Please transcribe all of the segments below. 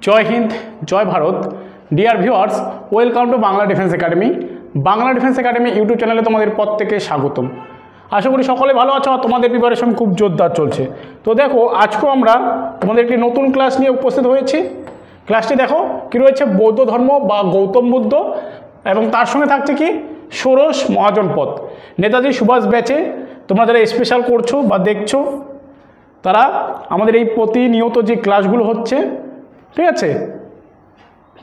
জয় হিন্দ, জয় Bharat. Dear viewers, welcome to Bangla defence academy. Bangla defence academy YouTube চ্যানেলে তোমাদের প্রত্যেককে স্বাগতম। আশা করি সকলে ভালো আছো, তোমাদের প্রিপারেশন খুব জোরদার চলছে। তো দেখো, আজকেও আমরা তোমাদের একটি নতুন ক্লাস নিয়ে উপস্থিত হয়েছি। ক্লাসটি দেখো কী রয়েছে, বৌদ্ধ ধর্ম বা গৌতম বুদ্ধ, এবং তার সঙ্গে থাকছে কি ষোড়শ মহাজনপদ। নেতাজি সুভাষ ব্যাচে তোমরা যারা স্পেশাল করছো বা দেখছো, তারা আমাদের এই প্রতিনিয়ত যে ক্লাসগুলো হচ্ছে, ঠিক আছে,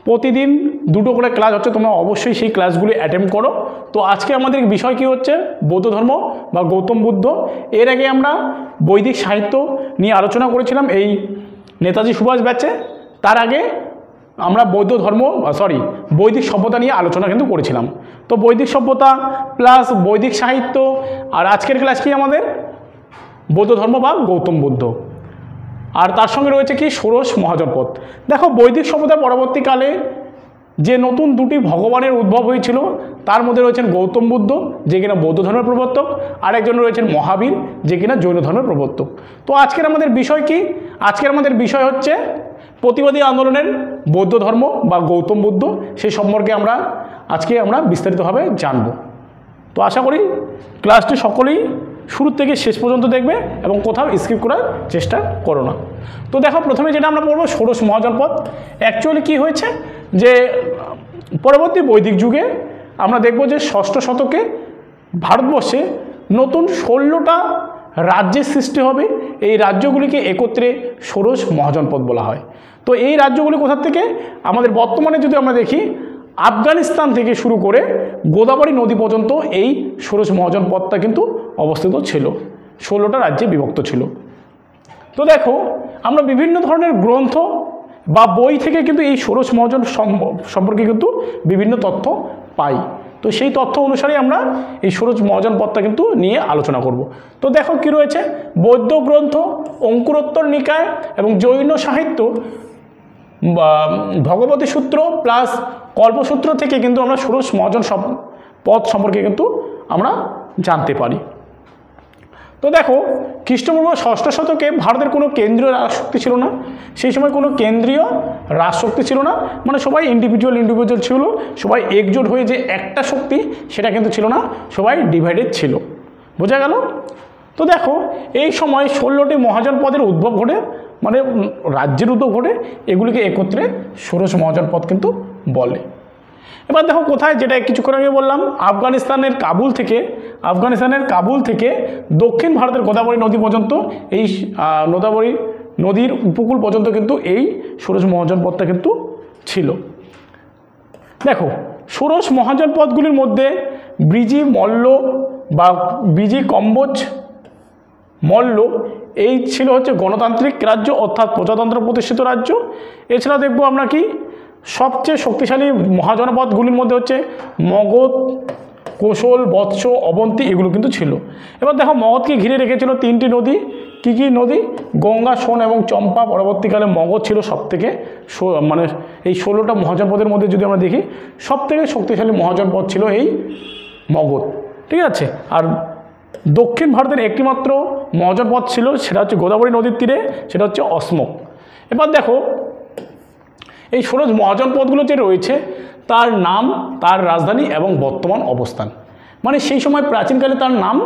প্রতিদিন দুটো করে ক্লাস হচ্ছে, তোমরা অবশ্যই সেই ক্লাসগুলি অ্যাটেম্প করো। তো আজকে আমাদের বিষয় কি হচ্ছে, বৌদ্ধ ধর্ম বা গৌতম বুদ্ধ। এর আগে আমরা বৈদিক সাহিত্য নিয়ে আলোচনা করেছিলাম এই নেতাজি সুভাষ ব্যাচে। তার আগে আমরা বৈদিক সভ্যতা নিয়ে আলোচনা কিন্তু করেছিলাম। তো বৈদিক সভ্যতা প্লাস বৈদিক সাহিত্য, আর আজকের ক্লাস কি আমাদের বৌদ্ধ ধর্ম বা গৌতম বুদ্ধ, আর তার সঙ্গে রয়েছে কি ষোড়শ মহাজনপদ। দেখো, বৈদিক সভ্যতার পরবর্তীকালে যে নতুন দুটি ভগবানের উদ্ভব হয়েছিল, তার মধ্যে রয়েছেন গৌতম বুদ্ধ, যে কিনা বৌদ্ধ ধর্মের প্রবর্তক, আর একজন রয়েছেন মহাবীর, যে কিনা জৈন ধর্মের প্রবর্তক। তো আজকের আমাদের বিষয় কি, আজকের আমাদের বিষয় হচ্ছে প্রতিবাদী আন্দোলনের বৌদ্ধ ধর্ম বা গৌতম বুদ্ধ। সেই সম্পর্কে আজকে আমরা বিস্তারিতভাবে জানব। তো আশা করি ক্লাসটি সকলেই শুরু থেকে শেষ পর্যন্ত দেখবে এবং কোথাও স্কিপ করার চেষ্টা করো না। তো দেখো, প্রথমে যেটা আমরা পড়বো ষোড়শ মহাজনপদ। অ্যাকচুয়ালি কি হয়েছে যে পরবর্তী বৈদিক যুগে আমরা দেখব যে ষষ্ঠ শতকে ভারতবর্ষে নতুন 16টা রাজ্যের সৃষ্টি হবে। এই রাজ্যগুলিকে একত্রে ষোড়শ মহাজনপদ বলা হয়। তো এই রাজ্যগুলি কোথা থেকে, আমাদের বর্তমানে যদি আমরা দেখি, আফগানিস্তান থেকে শুরু করে গোদাবরী নদী পর্যন্ত এই ষোড়শ মহাজনপদটা কিন্তু অবস্থিত ছিল, 16টা রাজ্যে বিভক্ত ছিল। তো দেখো, আমরা বিভিন্ন ধরনের গ্রন্থ বা বই থেকে কিন্তু এই ষোড়শ মহাজন সম্পর্কে কিন্তু বিভিন্ন তথ্য পাই। তো সেই তথ্য অনুসারে আমরা এই ষোড়শ মহাজনপদটা কিন্তু নিয়ে আলোচনা করব। তো দেখো কি রয়েছে, বৌদ্ধ গ্রন্থ, অঙ্কুরোত্তর নিকায় এবং জৈন সাহিত্য, ভগবতী সূত্র প্লাস কল্পসূত্র থেকে কিন্তু আমরা ষোড়শ মহাজন পদ সম্পর্কে কিন্তু আমরা জানতে পারি। তো দেখো, খ্রিস্টপূর্ব ষষ্ঠ শতকে ভারতের কোনো কেন্দ্রীয় রাজশক্তি ছিল না। সেই সময় কোনো কেন্দ্রীয় রাজশক্তি ছিল না, মানে সবাই ইন্ডিভিজুয়াল ছিল, সবাই একজোট হয়ে যে একটা শক্তি সেটা কিন্তু ছিল না, সবাই ডিভাইডেড ছিল। বোঝা গেল? তো দেখো, এই সময় 16টি মহাজনপদের উদ্ভব ঘটে, মানে রাজ্যের উদ্ভব ঘটে, এগুলিকে একত্রে ষোড়শ মহাজনপদ কিন্তু বলে। এবার দেখো কোথায়, যেটা কিছুক্ষণ আগে বললাম, আফগানিস্তানের কাবুল থেকে দক্ষিণ ভারতের গোদাবরী নদী পর্যন্ত, এই গোদাবরী নদীর উপকূল পর্যন্ত কিন্তু এই ষোড়শ মহাজনপদটা কিন্তু ছিল। দেখো, ষোড়শ মহাজনপদগুলির মধ্যে ব্রিজি কম্বোজ মল্ল এই ছিল হচ্ছে গণতান্ত্রিক রাজ্য, অর্থাৎ প্রজাতন্ত্র প্রতিষ্ঠিত রাজ্য। এছাড়া দেখবো আমরা কি সবচেয়ে শক্তিশালী মহাজনপদগুলির মধ্যে হচ্ছে মগধ, কোশল, বৎস, অবন্তী, এগুলো কিন্তু ছিল। এবার দেখো, মগধকে ঘিরে রেখেছিল 3টি নদী। কী কী নদী? গঙ্গা, সোন এবং চম্পা। পরবর্তীকালে মগধ ছিল সবথেকে, মানে এই 16টা মহাজনপদের মধ্যে যদি আমরা দেখি, সবথেকে শক্তিশালী মহাজনপদ ছিল এই মগধ, ঠিক আছে। আর দক্ষিণ ভারতের একটিমাত্র মহাজনপদ ছিল, সেটা হচ্ছে গোদাবরী নদীর তীরে, সেটা হচ্ছে অসমক। এবার দেখো, এই ষোড়শ মহাজনপদগুলো যে রয়েছে, তার নাম, তার রাজধানী এবং বর্তমান অবস্থান, মানে সেই সময় প্রাচীনকালে তার নাম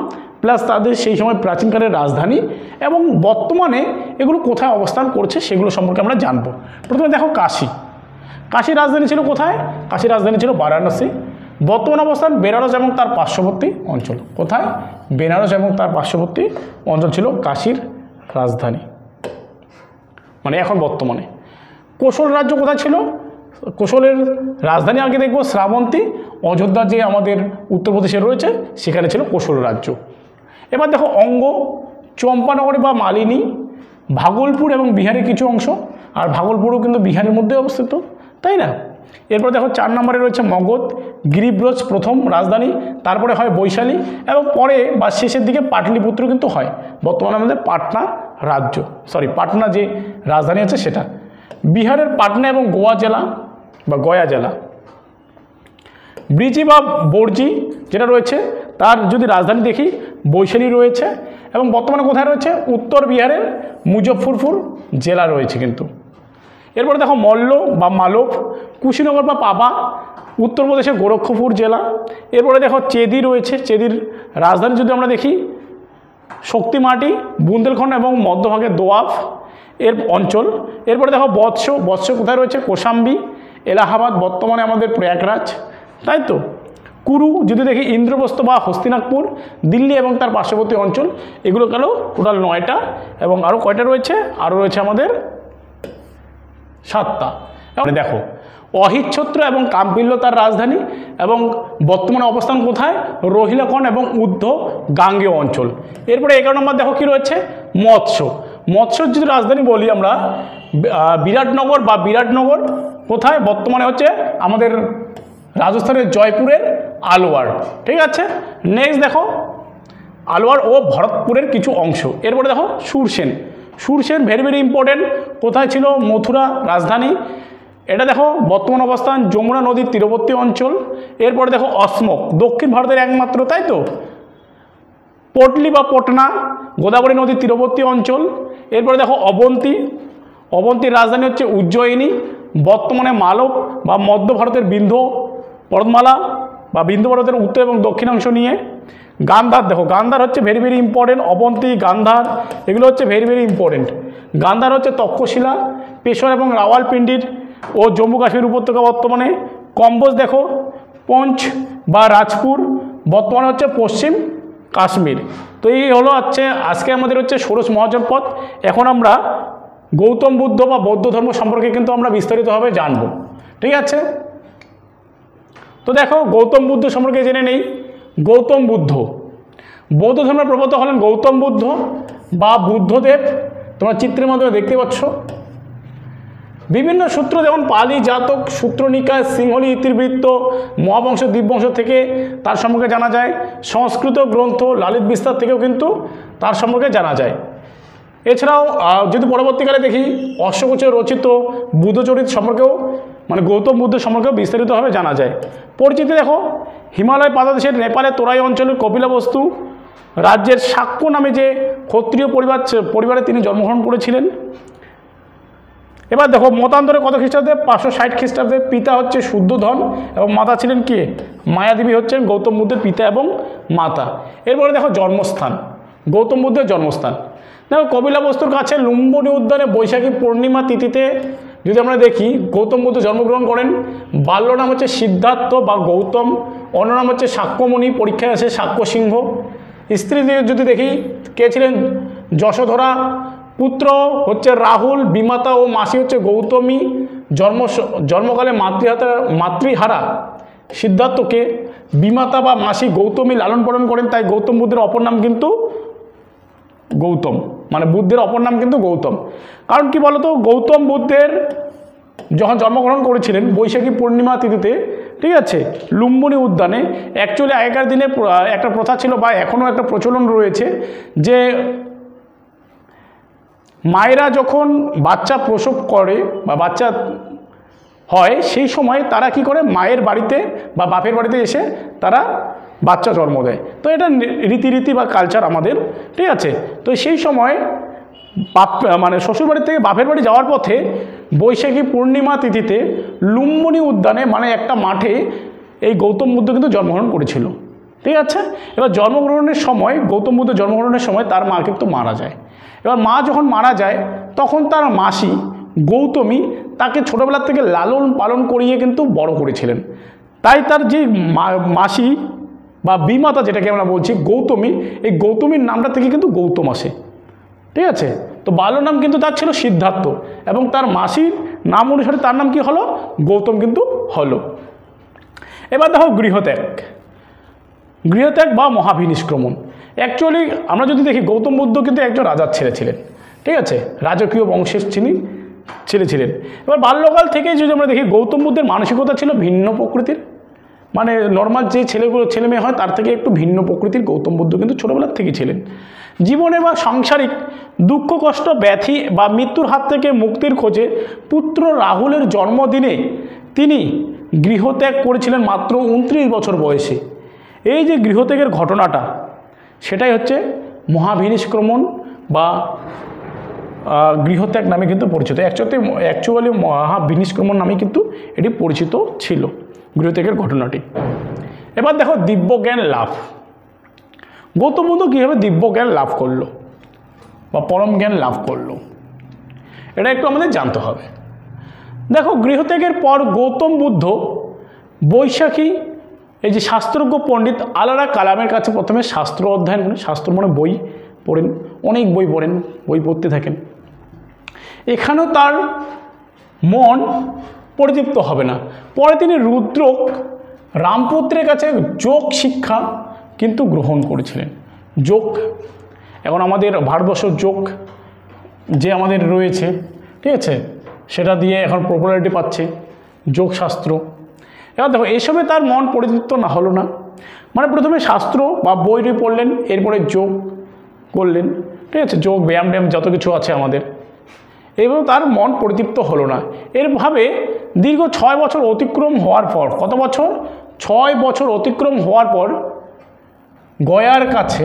প্লাস তাদের সেই সময় প্রাচীনকালের রাজধানী এবং বর্তমানে এগুলো কোথায় অবস্থান করছে সেগুলো সম্পর্কে আমরা জানব। প্রথমে দেখো, কাশীর রাজধানী ছিল কোথায়? কাশীর রাজধানী ছিল বারাণসী। বর্তমান অবস্থান বেনারস এবং তার পার্শ্ববর্তী অঞ্চল। কোথায়? বেনারস এবং তার পার্শ্ববর্তী অঞ্চল ছিল কাশীর রাজধানী, মানে এখন বর্তমানে। কোশল রাজ্য কোথায় ছিল? কোশলের রাজধানী আগে দেখব শ্রাবন্তী। অযোধ্যা যে আমাদের উত্তরপ্রদেশে রয়েছে, সেখানে ছিল কোশল রাজ্য। এবার দেখো, অঙ্গ, চম্পানগরী বা মালিনী, ভাগলপুর এবং বিহারের কিছু অংশ, আর ভাগলপুরও কিন্তু বিহারের মধ্যে অবস্থিত, তাই না? এরপর দেখো 4 নম্বরে রয়েছে মগধ, গিরিব্রজ প্রথম রাজধানী, তারপরে হয় বৈশালী এবং পরে বা শেষের দিকে পাটলিপুত্র কিন্তু হয়। বর্তমানে আমাদের পাটনা যে রাজধানী আছে সেটা। বিহারের পাটনা এবং গয়া জেলা। ব্রিজি বা বর্জি যেটা রয়েছে, তার যদি রাজধানী দেখি, বৈশালী রয়েছে এবং বর্তমানে কোথায় রয়েছে? উত্তর বিহারের মুজফ্ফরপুর জেলা রয়েছে কিন্তু। এরপরে দেখো মল্ল বা মালব, কুশীনগর বা পাবা উত্তরপ্রদেশের গোরক্ষপুর জেলা। এরপরে দেখো চেদি রয়েছে, চেদির রাজধানী যদি আমরা দেখি শক্তিমাটি, বুন্দেলখণ্ড এবং মধ্যভাগে দোয়াব এর অঞ্চল। এরপরে দেখো বৎস, বৎস কোথায় রয়েছে? কোশাম্বী, এলাহাবাদ বর্তমানে আমাদের প্রয়াগরাজ, তাই তো। কুরু যদি দেখি ইন্দ্রপ্রস্থ বা হস্তিনাপুর, দিল্লি এবং তার পার্শ্ববর্তী অঞ্চল। এগুলো গেল টোটাল 9টা, এবং আরও কয়টা রয়েছে? আরও রয়েছে আমাদের 7টা। দেখো অহিচ্ছত্র এবং কাম্পিল্য তার রাজধানী, এবং বর্তমানে অবস্থান কোথায়? রোহিলাখণ্ড এবং ঊর্ধ্ব গাঙ্গেয় অঞ্চল। এরপরে 11 নম্বর দেখো কি রয়েছে? মৎস্য। মৎস্যর যদি রাজধানী বলি আমরা বিরাটনগর বা বিরাটনগর কোথায়? বর্তমানে হচ্ছে আমাদের রাজস্থানের জয়পুরের আলওয়ার, ঠিক আছে। নেক্সট দেখো আলওয়ার ও ভরতপুরের কিছু অংশ। এরপরে দেখো Surasena, Surasena very very important, কোথায় ছিল? মথুরা রাজধানী। এটা দেখো বর্তমান অবস্থান যমুনা নদীর তীরবর্তী অঞ্চল। এরপরে দেখো অসমক, দক্ষিণ ভারতের একমাত্র, তাই তো। পটলি বা পটনা গোদাবরী নদীর তীরবর্তী অঞ্চল। এরপরে দেখো অবন্তী, অবন্তীর রাজধানী হচ্ছে উজ্জয়িনী, বর্তমানে মালব বা মধ্য ভারতের বিন্ধ্য পর্বতমালা বা বিন্ধ্য পর্বতের উত্তর এবং দক্ষিণাংশ নিয়ে। গান্ধার, দেখো গান্ধার হচ্ছে ভেরি ভেরি ইম্পর্টেন্ট, অবন্তী, গান্ধার এগুলো হচ্ছে ভেরি ভেরি ইম্পর্টেন্ট। গান্ধার হচ্ছে তক্ষশিলা, পেশোয়ার এবং রাওয়ালপিন্ডির ও জম্মু কাশ্মীর উপত্যকা বর্তমানে। কম্বোজ দেখো পঞ্চ বা রাজপুর, বর্তমানে হচ্ছে পশ্চিম কাশ্মীর। তো এই হলো হচ্ছে আজকে আমাদের হচ্ছে ষোড়শ মহাজনপদ। এখন আমরা গৌতম বুদ্ধ বা বৌদ্ধ ধর্ম সম্পর্কে কিন্তু আমরা বিস্তারিতভাবে জানব, ঠিক আছে। তো দেখো গৌতম বুদ্ধ সম্পর্কে জেনে নেই। গৌতম বুদ্ধ, বৌদ্ধ ধর্মের প্রবর্তক হলেন গৌতম বুদ্ধ বা বুদ্ধদেব। তোমরা চিত্রের মাধ্যমে দেখতে পাচ্ছ বিভিন্ন সূত্র, যেমন পালি জাতক, সূত্রনিকায়, সিংহলি ইতিবৃত্ত, মহাবংশ, দ্বীপবংশ থেকে তার সম্পর্কে জানা যায়। সংস্কৃত গ্রন্থ লালিত বিস্তার থেকেও কিন্তু তার সম্পর্কে জানা যায়। এছাড়াও যদি পরবর্তীকালে দেখি অশ্বকোচে রচিত বুদ্ধচরিত সম্পর্কেও, মানে গৌতম বুদ্ধ সম্পর্কেও বিস্তারিতভাবে জানা যায়। পরিচিতি দেখো হিমালয় পাদদেশের নেপালের তোরাই অঞ্চলের কপিলাবস্তু রাজ্যের শাক্য নামে যে ক্ষত্রিয় পরিবারে তিনি জন্মগ্রহণ করেছিলেন। এবার দেখো মতান্তরে কত খ্রিস্টাব্দে? 560 খ্রিস্টাব্দে। পিতা হচ্ছে শুদ্ধোধন এবং মাতা ছিলেন কে? মায়াদেবী হচ্ছেন গৌতম বুদ্ধের পিতা এবং মাতা। এরপরে দেখো জন্মস্থান, গৌতম বুদ্ধের জন্মস্থান দেখো কপিলাবস্তুর কাছে লুম্বিনী উদ্যানে বৈশাখী পূর্ণিমা তিথিতে যদি আমরা দেখি গৌতম বুদ্ধ জন্মগ্রহণ করেন। বাল্য নাম হচ্ছে সিদ্ধার্থ বা গৌতম, অন্য নাম হচ্ছে সাক্ষ্যমণি, পরীক্ষায় আসে সাক্ষ্য সিংহ। স্ত্রী যদি দেখি কে ছিলেন? যশোধরা। পুত্র হচ্ছে রাহুল, বিমাতা ও মাসি হচ্ছে গৌতমী। জন্মকালে মাতৃহারা সিদ্ধার্থকে বিমাতা বা মাসি গৌতমী লালন পালন করেন, তাই গৌতম বুদ্ধের অপর নাম কিন্তু গৌতম, মানে বুদ্ধের অপর নাম কিন্তু গৌতম। কারণ কি বলতো, গৌতম বুদ্ধের যখন জন্মগ্রহণ করেছিলেন বৈশাখী পূর্ণিমা তিথিতে, ঠিক আছে, লুম্বিনী উদ্যানে। অ্যাকচুয়ালি আগেকার দিনে একটা প্রথা ছিল বা এখনও একটা প্রচলন রয়েছে যে মায়েরা যখন বাচ্চা প্রসব করে বা বাচ্চা হয় সেই সময় তারা কি করে মায়ের বাড়িতে বা বাপের বাড়িতে এসে তারা বাচ্চা জন্ম দেয়। তো এটা রীতি বা কালচার আমাদের, ঠিক আছে। তো সেই সময় মানে শ্বশুরবাড়ি থেকে বাপের বাড়ি যাওয়ার পথে বৈশাখী পূর্ণিমা তিথিতে লুম্বিনী উদ্যানে মানে একটা মাঠে এই গৌতম বুদ্ধ কিন্তু জন্মগ্রহণ করেছিল, ঠিক আছে। এবার জন্মগ্রহণের সময় গৌতম বুদ্ধ জন্মগ্রহণের সময় তার মা কিন্তু মারা যায়। এবার মা যখন মারা যায় তখন তার মাসি গৌতমী তাকে ছোটোবেলার থেকে লালন পালন করিয়ে কিন্তু বড় করেছিলেন। তাই তার যে মাসি বা বিমাতা যেটাকে আমরা বলছি গৌতমী, এই গৌতমীর নামটা থেকে কিন্তু গৌতম আসে, ঠিক আছে। তো বাল্য নাম কিন্তু তার ছিল সিদ্ধার্থ এবং তার মাসির নাম অনুসারে তার নাম কি হলো? গৌতম কিন্তু হলো। এবার দেখো গৃহত্যাগ বা মহাভিনিষ্ক্রমণ। অ্যাকচুয়ালি আমরা যদি দেখি গৌতম বুদ্ধ কিন্তু একজন রাজার ছেলে ছিলেন, ঠিক আছে, রাজকীয় বংশের ছেলে ছিলেন। এবার বাল্যকাল থেকেই যদি আমরা দেখি গৌতম বুদ্ধের মানসিকতা ছিল ভিন্ন প্রকৃতির, মানে নর্মাল যে ছেলে মেয়ে হয় তার থেকে একটু ভিন্ন প্রকৃতির গৌতম বুদ্ধ কিন্তু ছোটোবেলার থেকেই ছিলেন। জীবনে বা সাংসারিক দুঃখ কষ্ট ব্যাধি বা মৃত্যুর হাত থেকে মুক্তির খোঁজে পুত্র রাহুলের জন্মদিনে তিনি গৃহত্যাগ করেছিলেন মাত্র 29 বছর বয়সে। এই যে গৃহত্যাগের ঘটনাটা সেটাই হচ্ছে মহাভিনিষ্ক্রমণ বা গৃহত্যাগ নামে কিন্তু পরিচিত। অ্যাকচুয়ালি মহাবিনিষ্ক্রমণ নামে কিন্তু এটি পরিচিত ছিল গৃহত্যাগের ঘটনাটি। এবার দেখো দিব্যজ্ঞান লাভ। গৌতম বুদ্ধ কীভাবে দিব্যজ্ঞান লাভ করলো বা পরম জ্ঞান লাভ করলো, এটা একটু আমাদের জানতে হবে। দেখো গৃহত্যাগের পর গৌতম বুদ্ধ বৈশাখী এই যে শাস্ত্রজ্ঞ পণ্ডিত আলারা কালামের কাছে প্রথমে শাস্ত্র অধ্যয়ন করেন। শাস্ত্র মানে বই পড়েন, অনেক বই পড়েন, বই পড়তে থাকেন। এখানেও তার মন পরিতৃপ্ত হবে না। পরে তিনি রুদ্রক রামপুত্রের কাছে যোগ শিক্ষা কিন্তু গ্রহণ করেছিলেন। যোগ এখন আমাদের ভারতবর্ষ যোগ যে আমাদের রয়েছে, ঠিক আছে, সেটা দিয়ে এখন পপুলারিটি পাচ্ছে যোগশাস্ত্র। এবার দেখো এসবে তার মন পরিতৃপ্ত না হলো না, মানে প্রথমে শাস্ত্র বা বইটি পড়লেন, এরপরে যোগ করলেন, ঠিক আছে, যোগ ব্যায়াম যত কিছু আছে আমাদের, এবং তার মন পরিতৃপ্ত হলো না। এরভাবে দীর্ঘ 6 বছর অতিক্রম হওয়ার পর, কত বছর? 6 বছর অতিক্রম হওয়ার পর গয়ার কাছে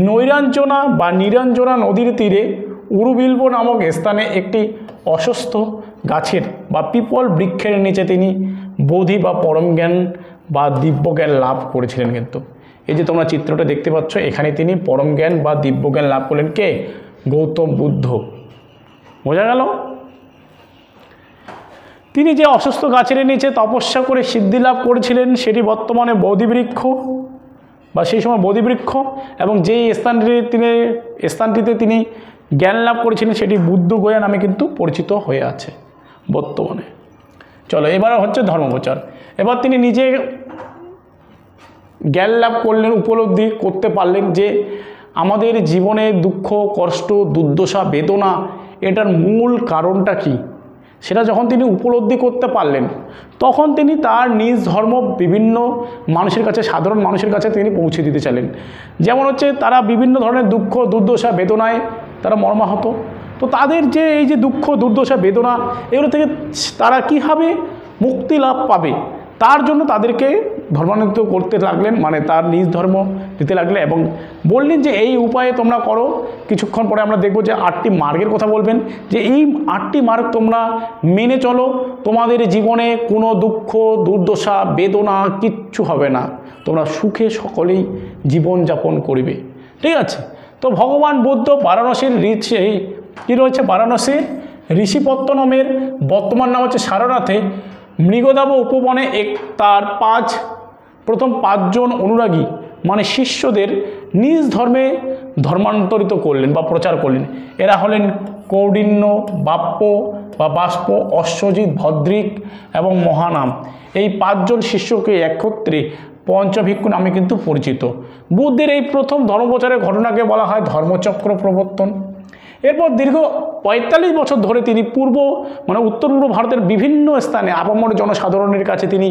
নৈরাঞ্জনা বা নিরঞ্জনা নদীর তীরে উরুবিল্ব নামক স্থানে একটি অশ্বত্থ গাছের বা পিপল বৃক্ষের নিচে তিনি বোধি বা পরম জ্ঞান বা দিব্যজ্ঞান লাভ করেছিলেন। কিন্তু এই যে তোমরা চিত্রটা দেখতে পাচ্ছ, এখানে তিনি পরম জ্ঞান বা দিব্যজ্ঞান লাভ করলেন। কে? গৌতম বুদ্ধ। বোঝা গেল? তিনি যে অশ্বত্থ গাছের নিচে তপস্যা করে সিদ্ধি লাভ করেছিলেন সেটি বর্তমানে বোধিবৃক্ষ বা সেই সময় বোধিবৃক্ষ, এবং যেই স্থানটিতে তিনি জ্ঞান লাভ করেছিলেন সেটি বুদ্ধগয়া নামে কিন্তু পরিচিত হয়ে আছে বর্তমানে। চলো এবার হচ্ছে ধর্মপ্রচার। এবার তিনি নিজে জ্ঞান লাভ করলেন, উপলব্ধি করতে পারলেন যে আমাদের জীবনে দুঃখ, কষ্ট, দুর্দশা, বেদনা, এটার মূল কারণটা কি, সেটা যখন তিনি উপলব্ধি করতে পারলেন তখন তিনি তার নিজ ধর্ম বিভিন্ন মানুষের কাছে, সাধারণ মানুষের কাছে তিনি পৌঁছে দিতে চাইলেন। যেমন হচ্ছে তারা বিভিন্ন ধরনের দুঃখ, দুর্দশা, বেদনায় তারা মর্মাহত। তো তাদের যে এই যে দুঃখ, দুর্দশা, বেদনা, এগুলো থেকে তারা কীভাবে মুক্তি লাভ পাবে তার জন্য তাদেরকে ধর্মান্তরিত করতে লাগলেন, মানে তার নিজ ধর্ম দিতে লাগলেন, এবং বললেন যে এই উপায়ে তোমরা করো। কিছুক্ষণ পরে আমরা দেখব যে 8টি মার্গের কথা বলবেন, যে এই 8টি মার্গ তোমরা মেনে চলো, তোমাদের জীবনে কোনো দুঃখ, দুর্দশা, বেদনা কিচ্ছু হবে না, তোমরা সুখে সকলেই জীবনযাপন করবে। ঠিক আছে? তো ভগবান বুদ্ধ বারাণসীর কী রয়েছে, বারাণসীর ঋষিপত্তনমের বর্তমান নাম হচ্ছে সারনাথে মৃগদাব উপবনে তার প্রথম 5 জন অনুরাগী মানে শিষ্যদের নিজ ধর্মে ধর্মান্তরিত করলেন বা প্রচার করলেন। এরা হলেন কৌডিন্য, বাপ্য বা বাষ্প, অশ্বজিৎ, ভদ্রিক এবং মহানাম। এই 5 জন শিষ্যকে একত্রে পঞ্চভিক্ষু নামে কিন্তু পরিচিত। বুদ্ধের এই প্রথম ধর্মপ্রচারের ঘটনাকে বলা হয় ধর্মচক্র প্রবর্তন। এরপর দীর্ঘ 45 বছর ধরে তিনি উত্তর পূর্ব ভারতের বিভিন্ন স্থানে আপামর জনসাধারণের কাছে তিনি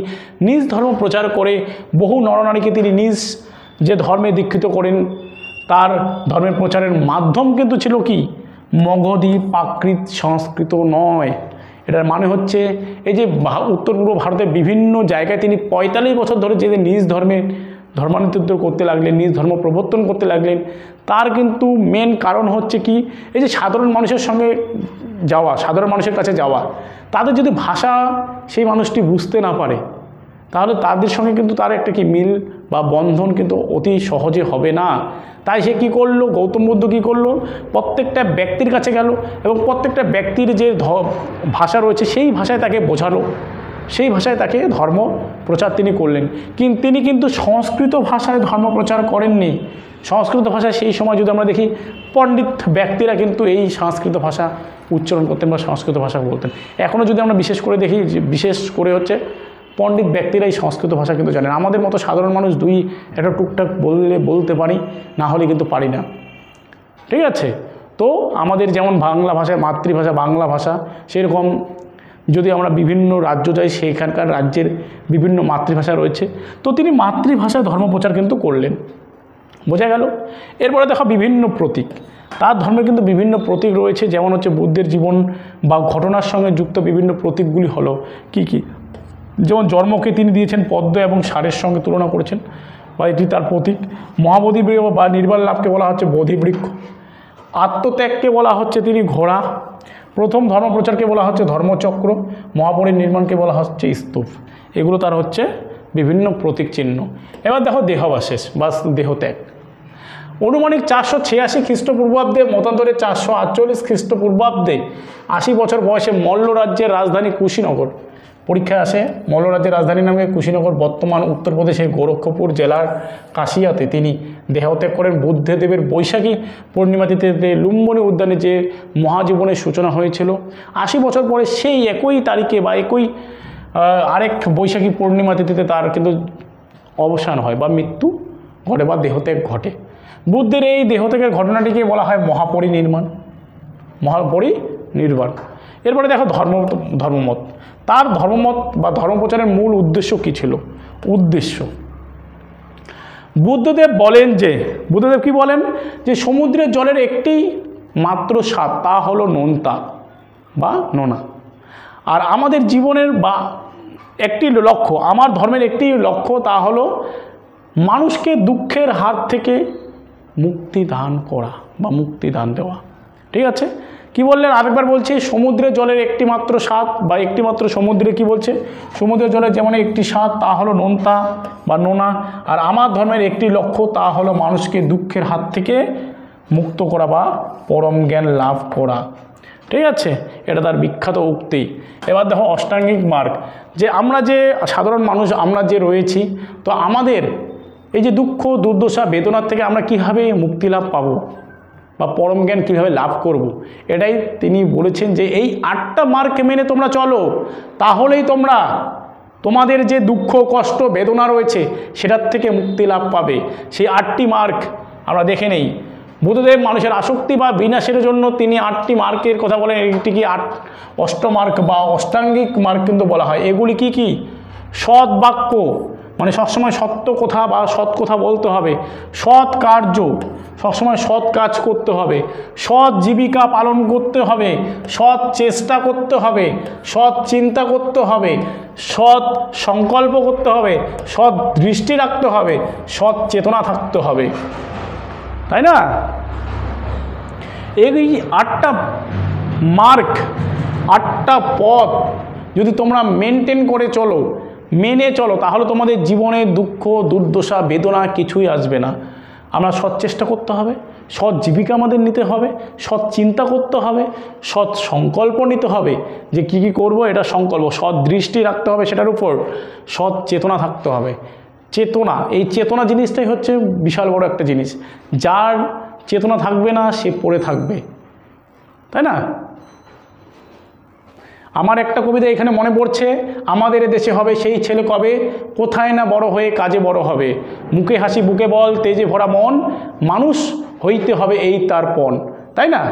নিজ ধর্ম প্রচার করে বহু নরনারীকে তিনি নিজ যে ধর্মে দীক্ষিত করেন। তার ধর্মের প্রচারের মাধ্যম কিন্তু ছিল কি, মগধী প্রাকৃত সংস্কৃত নয়। এটার মানে হচ্ছে এই যে উত্তর পূর্ব ভারতের বিভিন্ন জায়গায় তিনি 45 বছর ধরে যে নিজ ধর্মান্তরিত করতে লাগলেন, নিজ ধর্ম প্রবর্তন করতে লাগলেন, তার কিন্তু মেন কারণ হচ্ছে কি, এই যে সাধারণ মানুষের সঙ্গে যাওয়া, সাধারণ মানুষের কাছে যাওয়া। তাদের যদি ভাষা সেই মানুষটি বুঝতে না পারে তাহলে তাদের সঙ্গে কিন্তু তার একটা কি মিল বা বন্ধন কিন্তু অতি সহজে হবে না। তাই সে কী করলো, গৌতম বুদ্ধ কী করলো, প্রত্যেকটা ব্যক্তির কাছে গেল এবং প্রত্যেকটা ব্যক্তির যে ভাষা রয়েছে সেই ভাষায় তাকে বোঝালো, সেই ভাষায় তাকে ধর্ম প্রচার তিনি করলেন। তিনি কিন্তু সংস্কৃত ভাষায় ধর্ম প্রচার করেননি। সংস্কৃত ভাষায় সেই সময় যদি আমরা দেখি পণ্ডিত ব্যক্তিরা কিন্তু এই সংস্কৃত ভাষা উচ্চারণ করতেন বা সংস্কৃত ভাষা বলতেন। এখনও যদি আমরা বিশেষ করে দেখি, বিশেষ করে হচ্ছে পণ্ডিত ব্যক্তিরা এই সংস্কৃত ভাষা কিন্তু জানেন। আমাদের মতো সাধারণ মানুষ একটা টুকটাক বলতে পারি, না হলে কিন্তু পারি না। ঠিক আছে? তো আমাদের যেমন বাংলা ভাষায় মাতৃভাষা বাংলা ভাষা, সেরকম যদি আমরা বিভিন্ন রাজ্য যাই সেইখানকার রাজ্যের বিভিন্ন মাতৃভাষা রয়েছে। তো তিনি মাতৃভাষায় ধর্মপ্রচার কিন্তু করলেন। বোঝা গেল? এরপরে দেখা বিভিন্ন প্রতীক। তার ধর্মে কিন্তু বিভিন্ন প্রতীক রয়েছে, যেমন হচ্ছে বুদ্ধের জীবন বা ঘটনার সঙ্গে যুক্ত বিভিন্ন প্রতীকগুলি হলো কি কি, যেমন জন্মকে তিনি দিয়েছেন পদ্ম এবং ষাঁড়ের সঙ্গে তুলনা করেছেন বা এটি তার প্রতীক। মহাবোধি বা নির্বাণ লাভকে বলা হচ্ছে বোধিবৃক্ষ। আত্মত্যাগকে বলা হচ্ছে তিনি ঘোড়া, প্রথম ধর্মপ্রচারকে বলা হচ্ছে ধর্মচক্র, মহাপরিনির্মাণকে বলা হচ্ছে স্তূপ। এগুলো তার হচ্ছে বিভিন্ন প্রতীক চিহ্ন। এবার দেখো দেহাবশেষ বা দেহত্যাগ। অনুমানিক 486 খ্রিস্টপূর্বাব্দে, মতান্তরে 448 খ্রিস্টপূর্বাব্দে 80 বছর বয়সে মল্ল রাজ্যের রাজধানী কুশীনগর, পরীক্ষায় আসে মল্ল রাজ্যের রাজধানী নামে কুশীনগর, বর্তমান উত্তরপ্রদেশের গোরক্ষপুর জেলার কাশিয়াতে তিনি দেহত্যাগ করেন। বুদ্ধদেবের বৈশাখী পূর্ণিমা তিথিতে লুম্বিনী উদ্যানে যে মহাজীবনের সূচনা হয়েছিল, 80 বছর পরে সেই একই তারিখে বা একই আরেক বৈশাখী পূর্ণিমা তিথিতে তার কিন্তু অবসান হয় বা মৃত্যু ঘটে বা দেহত্যাগ ঘটে। বুদ্ধের এই দেহত্যাগের ঘটনাটিকে বলা হয় মহাপরিনির্মাণ। এরপরে দেখো ধর্মমত। তার ধর্মমত বা ধর্মপ্রচারের মূল উদ্দেশ্য কী ছিল? বুদ্ধদেব কি বলেন যে সমুদ্রের জলের একটি মাত্র স্বাদ, তা হলো নোনতা বা নোনা। আর আমাদের জীবনের বা একটি লক্ষ্য, আমার ধর্মের একটি লক্ষ্য, তা হলো মানুষকে দুঃখের হাত থেকে মুক্তি দান করা বা মুক্তি দান দেওয়া। ঠিক আছে, কি বললেন আরেকবার বলছি, সমুদ্রের জলের একটি মাত্র স্বাদ বা একটি মাত্র সমুদ্রে কি বলছে, সমুদ্রের জলের যেমন একটি স্বাদ তা হলো নোনতা বা নোনা, আর আমার ধর্মের একটি লক্ষ্য তা হলো মানুষকে দুঃখের হাত থেকে মুক্ত করা বা পরম জ্ঞান লাভ করা। ঠিক আছে, এটা তার বিখ্যাত উক্তি। এবার দেখো অষ্টাঙ্গিক মার্গ, যে আমরা যে সাধারণ মানুষ আমরা যে রয়েছি, তো আমাদের এই যে দুঃখ দুর্দশা বেদনার থেকে আমরা কীভাবে মুক্তি লাভ পাবো বা পরম জ্ঞান কীভাবে লাভ করব, এটাই তিনি বলেছেন যে এই 8টা মার্গ মেনে তোমরা চলো, তাহলেই তোমরা তোমাদের যে দুঃখ কষ্ট বেদনা রয়েছে সেটার থেকে মুক্তি লাভ পাবে। সেই 8টি মার্গ আমরা দেখে নেই। বুদ্ধদেব মানুষের আসক্তি বা বিনাশের জন্য তিনি 8টি মার্গের কথা বলেন। এটিকে অষ্টমার্গ বা অষ্টাঙ্গিক মার্গ কিন্তু বলা হয়। এগুলি কি কি? সৎ বাক্য, মানে সবসময় সত্য কথা বা সৎ কথা বলতে হবে, সৎ কার্য, সবসময় সৎ কাজ করতে হবে, সৎ জীবিকা পালন করতে হবে, সৎ চেষ্টা করতে হবে, সৎ চিন্তা করতে হবে, সৎ সংকল্প করতে হবে, সৎ দৃষ্টি রাখতে হবে, সৎ চেতনা থাকতে হবে, তাই না? এই 8টা মার্গ, 8টা পথ যদি তোমরা মেনটেন করে চলো, মেনে চলো, তাহলে তোমাদের জীবনে দুঃখ দুর্দশা বেদনা কিছুই আসবে না। আমরা সৎ চেষ্টা করতে হবে, সৎ জীবিকা আমাদের নিতে হবে, সৎ চিন্তা করতে হবে, সৎ সংকল্প নিতে হবে যে কি কি করব, এটা সংকল্প, সৎ দৃষ্টি রাখতে হবে সেটার উপর, সৎ চেতনা থাকতে হবে। চেতনা, এই চেতনা জিনিসটাই হচ্ছে বিশাল বড় একটা জিনিস। যার চেতনা থাকবে না সে পড়ে থাকবে, তাই না? আমার একটা কবিতা এখানে মনে পড়ছে, আমাদের দেশে হবে সেই ছেলে কবে, কোথায় না বড় হয়ে কাজে বড় হবে, মুখে হাসি বুকে বল তেজে ভরা মন, মানুষ হইতে হবে এই তার পণ, তাই না?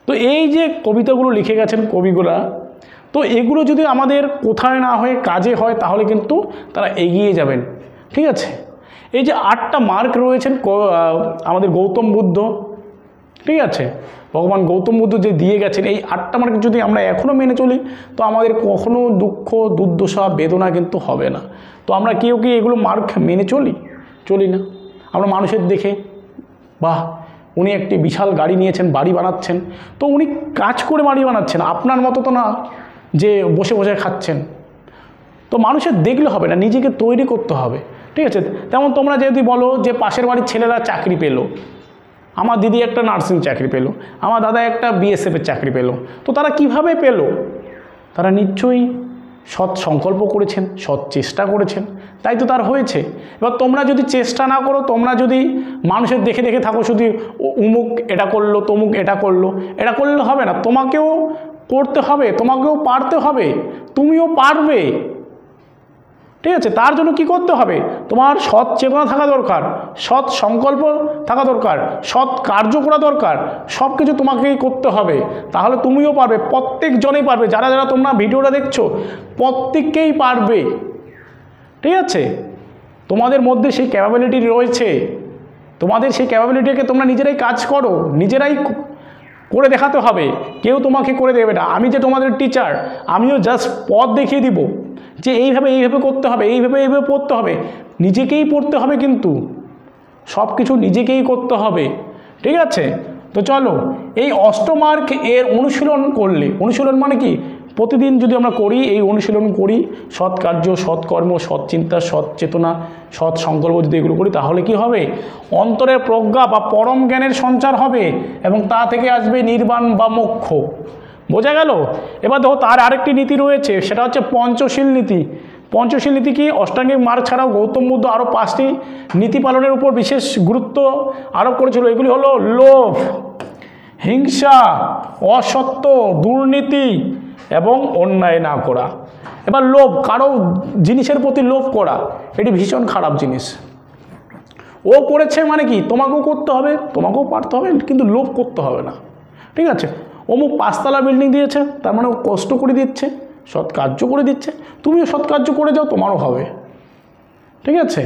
তো এই যে কবিতাগুলো লিখে গেছেন কবিগুলা, তো এগুলো যদি আমাদের কোথায় না হয়ে কাজে হয় তাহলে কিন্তু তারা এগিয়ে যাবেন। ঠিক আছে, এই যে 8টা মার্গ রয়েছেন আমাদের গৌতম বুদ্ধ, ঠিক আছে, ভগবান গৌতম বুদ্ধ যে দিয়ে গেছেন, এই 8টা মার্গ যদি আমরা এখনও মেনে চলি তো আমাদের কখনো দুঃখ দুর্দশা বেদনা কিন্তু হবে না। তো আমরা কেউ কি এগুলো মার্গ মেনে চলি না। আমরা মানুষের দেখে, বাহ উনি একটি বিশাল গাড়ি নিয়েছেন, বাড়ি বানাচ্ছেন, তো উনি কাজ করে বাড়ি বানাচ্ছেন, আপনার মতো তো না যে বসে বসে খাচ্ছেন। তো মানুষের দেখলে হবে না, নিজেকে তৈরি করতে হবে। ঠিক আছে, তেমন তোমরা যদি বলো যে পাশের বাড়ির ছেলেরা চাকরি পেলো, আমার দিদি একটা নার্সিং চাকরি পেল, আমার দাদা একটা বিএসএফের চাকরি পেল, তো তারা কিভাবে পেল? তারা নিশ্চয়ই সৎ সংকল্প করেছেন, সৎ চেষ্টা করেছেন, তাই তো তার হয়েছে। এবার তোমরা যদি চেষ্টা না করো, তোমরা যদি মানুষের দেখে দেখে থাকো, শুধু উমুক এটা করলো তমুক এটা করলো, এটা করলে হবে না, তোমাকেও করতে হবে, তোমাকেও পারতে হবে, তুমিও পারবে। ঠিক আছে, তার জন্য কি করতে হবে? তোমার সৎ চেতনা থাকা দরকার, সৎ সংকল্প থাকা দরকার, সৎ কার্য করা দরকার, সব কিছু তোমাকেই করতে হবে, তাহলে তুমিও পারবে, প্রত্যেকজনেই পারবে। যারা যারা তোমরা ভিডিওটা দেখছো প্রত্যেককেই পারবে। ঠিক আছে, তোমাদের মধ্যে সেই ক্যাপাবিলিটি রয়েছে, তোমাদের সেই ক্যাপাবিলিটিকে তোমরা নিজেরাই কাজ করো, নিজেরাই করে দেখাতে হবে, কেউ তোমাকে করে দেবে না। আমি যে তোমাদের টিচার, আমিও জাস্ট পথ দেখিয়ে দিব যে এইভাবে করতে হবে, এইভাবে পড়তে হবে, নিজেকেই পড়তে হবে, কিন্তু সব কিছু নিজেকেই করতে হবে। ঠিক আছে, তো চলো এই অষ্টমার্ক এর অনুশীলন করলে, অনুশীলন মানে কি, প্রতিদিন যদি আমরা করি, এই অনুশীলন করি, সৎ কার্য, সৎকর্ম, সৎ চিন্তা, সৎ চেতনা, সৎ সংকল্প যদি এগুলো করি, তাহলে কি হবে, অন্তরের প্রজ্ঞা বা পরম জ্ঞানের সঞ্চার হবে এবং তা থেকে আসবে নির্বাণ বা মোক্ষ। বোঝা গেল? এবার দেখো তার আরেকটি নীতি রয়েছে, সেটা হচ্ছে পঞ্চশীল নীতি। পঞ্চশীল নীতি কি, অষ্টাঙ্গিক মার্গ ছাড়াও গৌতম বুদ্ধ আরও 5টি নীতি পালনের উপর বিশেষ গুরুত্ব আরোপ করেছিল। এগুলি হলো লোভ, হিংসা, অসত্য, দুর্নীতি এবং অন্যায় না করা। এবার লোভ, কারো জিনিসের প্রতি লোভ করা, এটি ভীষণ খারাপ জিনিস। ও করেছে মানে কি, তোমাকেও করতে হবে, তোমাকেও পারতে হবে, কিন্তু লোভ করতে হবে না। ঠিক আছে? অমুক 5তলা বিল্ডিং দিয়েছে, তার মানে ও কষ্ট করে দিচ্ছে, সৎ কার্য করে দিচ্ছে, তুমিও সৎ কার্য করে যাও, তোমারও হবে। ঠিক আছে?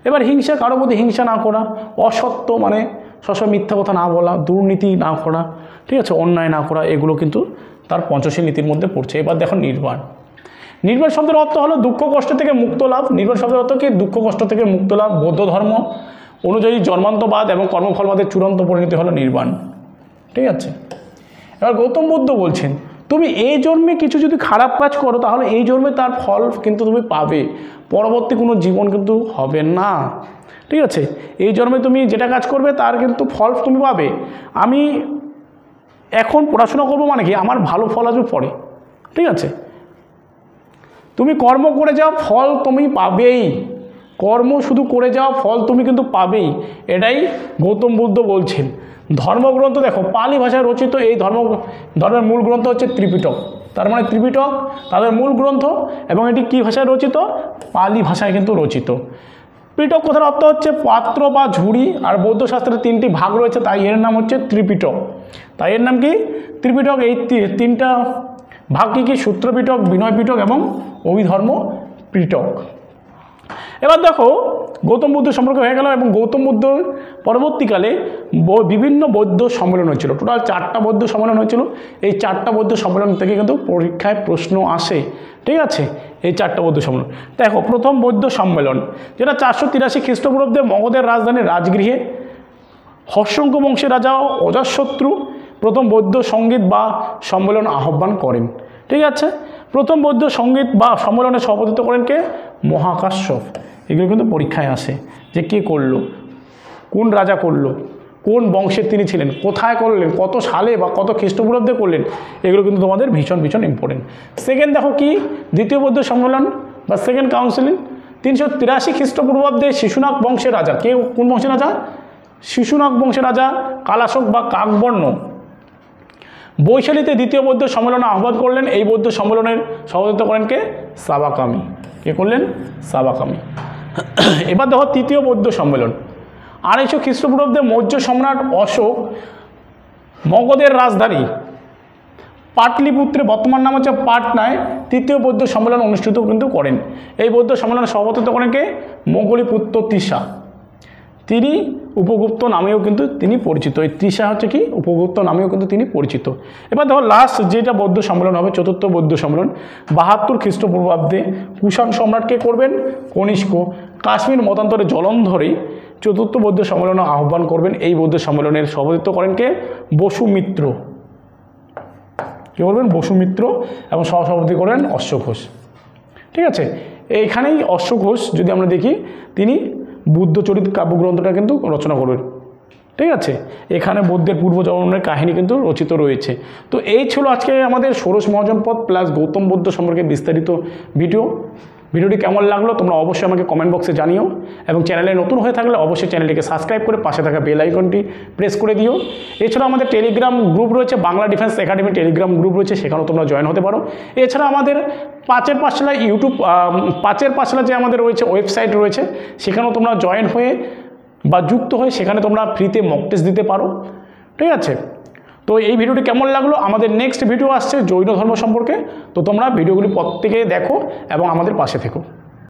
এবার হিংসা, কারো প্রতি হিংসা না করা, অসত্য মানে সবসময় মিথ্যা কথা না বলা, দুর্নীতি না করা, ঠিক আছে, অন্যায় না করা, এগুলো কিন্তু তার পঞ্চশীল নীতির মধ্যে পড়ছে। এবার দেখো নির্বাণ। নির্বাণ শব্দের অর্থ হলো দুঃখ কষ্ট থেকে মুক্ত লাভ। নির্বাণ শব্দের অর্থ কি, দুঃখ কষ্ট থেকে মুক্ত লাভ। বৌদ্ধ ধর্ম অনুযায়ী জন্মান্তবাদ এবং কর্মফলবাদের চূড়ান্ত পরিণতি হলো নির্বাণ। ঠিক আছে? এবার গৌতম বুদ্ধ বলছেন, তুমি এই জন্মে কিছু যদি খারাপ কাজ করো, তাহলে এই জন্মে তার ফল কিন্তু তুমি পাবে, পরবর্তী কোনো জীবন কিন্তু হবে না। ঠিক আছে? এই জন্মে তুমি যেটা কাজ করবে তার কিন্তু ফল তুমি পাবে। আমি এখন পড়াশোনা করবো মানে কি, আমার ভালো ফল আসবে পরে। ঠিক আছে? তুমি কর্ম করে যাও, ফল তুমি পাবেই। কর্ম শুধু করে যাও, ফল তুমি কিন্তু পাবেই। এটাই গৌতম বুদ্ধ বলছেন। ধর্মগ্রন্থ দেখো, পালি ভাষায় রচিত এই ধর্মের মূল গ্রন্থ হচ্ছে ত্রিপিটক। তার মানে ত্রিপিটক তাদের মূল গ্রন্থ, এবং এটি কী ভাষায় রচিত, পালি ভাষায় কিন্তু রচিত। পিটক কথার অর্থ হচ্ছে পাত্র বা ঝুড়ি, আর বৌদ্ধ শাস্ত্রের 3টি ভাগ রয়েছে, তাই এর নাম হচ্ছে ত্রিপিটক। তাই এর নাম কি, ত্রিপিটক। এই 3টা ভাগ কী কী, সূত্র পিটক, বিনয় পিটক এবং অভিধর্ম পিটক। এবার দেখো গৌতম বুদ্ধ সম্পর্কে হয়ে গেল, এবং গৌতম বুদ্ধ পরবর্তীকালে বিভিন্ন বৌদ্ধ সম্মেলন হয়েছিল। টোটাল 4টা বৌদ্ধ সম্মেলন হয়েছিল। এই 4টা বৌদ্ধ সম্মেলন থেকে কিন্তু পরীক্ষায় প্রশ্ন আসে। ঠিক আছে? এই 4টা বৌদ্ধ সম্মেলন দেখো। প্রথম বৌদ্ধ সম্মেলন, যেটা 483 খ্রিস্টপূর্বাব্দে মগধের রাজধানী রাজগৃহে হর্ষঙ্ক বংশের রাজা অজাতশত্রু প্রথম বৌদ্ধ সঙ্গীত বা সম্মেলন আহ্বান করেন। ঠিক আছে? প্রথম বৌদ্ধ সঙ্গীত বা সম্মেলনে সভাপতিত্ব করেন কে, মহাকাশ্যপ। এগুলো কিন্তু পরীক্ষায় আসে, যে কে করলো, কোন রাজা করলো, কোন বংশের তিনি ছিলেন, কোথায় করলেন, কত সালে বা কত খ্রিস্টপূর্বাব্দে করলেন, এগুলো কিন্তু তোমাদের ভীষণ ভীষণ ইম্পর্টেন্ট। সেকেন্ড দেখো কি, দ্বিতীয় বৌদ্ধ সম্মেলন বা সেকেন্ড কাউন্সিল 383 খ্রিস্টপূর্বাব্দে শিশুনাগ বংশের রাজা। কে, কোন বংশের রাজা, শিশুনাগ বংশের রাজা কালাশোক বা কাকবর্ণ বৈশালীতে দ্বিতীয় বৌদ্ধ সম্মেলনে আহ্বান করলেন। এই বৌদ্ধ সম্মেলনের সভাপতিত্ব করেন কে, সাবাকামি। কে করলেন, সাবাকামি। এবার দেখো তৃতীয় বৌদ্ধ সম্মেলন 250 খ্রিস্টপূর্বাব্দে মৌর্য সম্রাট অশোক মগধের রাজধানী পাটলিপুত্রে, বর্তমান নাম হচ্ছে পাটনায়, তৃতীয় বৌদ্ধ সম্মেলন অনুষ্ঠিত কিন্তু করেন। এই বৌদ্ধ সম্মেলনে সভাপতিত্ব করেন কে, মোগলিপুত্র তৃষা। তিনি উপগুপ্ত নামেও কিন্তু তিনি পরিচিত। এই তৃষা হচ্ছে কি, উপগুপ্ত নামেও কিন্তু তিনি পরিচিত। এবার দেখো লাস্ট যেটা বৌদ্ধ সম্মেলন হবে, চতুর্থ বৌদ্ধ সম্মেলন 72 খ্রিস্টপূর্বাব্দে কুষাণ সম্রাটকে করবেন কনিষ্ক কাশ্মীর মতান্তরে জলন্ধরে চতুর্থ বৌদ্ধ সম্মেলনে আহ্বান করবেন। এই বৌদ্ধ সম্মেলনের সভাপতিত্ব করেন কে, বসুমিত্র। কী করবেন, বসুমিত্র, এবং সহসভাপতি করেন অশ্ব ঘোষ। ঠিক আছে? এইখানেই অশ্ব ঘোষ যদি আমরা দেখি, তিনি বুদ্ধচরিত কাব্যগ্রন্থটা কিন্তু রচনা করবেন। ঠিক আছে? এখানে বৌদ্ধের পূর্বজন্মের কাহিনী কিন্তু রচিত রয়েছে। তো এই ছিল আজকে আমাদের ষোড়শ মহাজনপদ প্লাস গৌতম বুদ্ধ সম্পর্কে বিস্তারিত ভিডিওটি কেমন লাগলো তোমরা অবশ্যই আমাকে কমেন্ট বক্সে জানিও, এবং চ্যানেলে নতুন হয়ে থাকলে অবশ্যই চ্যানেলটিকে সাবস্ক্রাইব করে পাশে থাকা বেল আইকনটি প্রেস করে দিও। এছাড়া আমাদের টেলিগ্রাম গ্রুপ রয়েছে, Bangla defence academy Telegram group রয়েছে, সেখানেও তোমরা জয়েন হতে পারো। এছাড়া আমাদের পাঁচের পাঁচলা পাঁচের পাঁচলা যে আমাদের রয়েছে ওয়েবসাইট রয়েছে, সেখানেও তোমরা জয়েন হয়ে বা যুক্ত হয়ে সেখানে তোমরা ফ্রিতে মক টেস্ট দিতে পারো। ঠিক আছে? তো এই ভিডিওটি কেমন লাগলো, আমাদের নেক্সট ভিডিও আসছে জৈন ধর্ম সম্পর্কে। তো তোমরা ভিডিওগুলি প্রত্যেকে দেখো এবং আমাদের পাশে থেকো।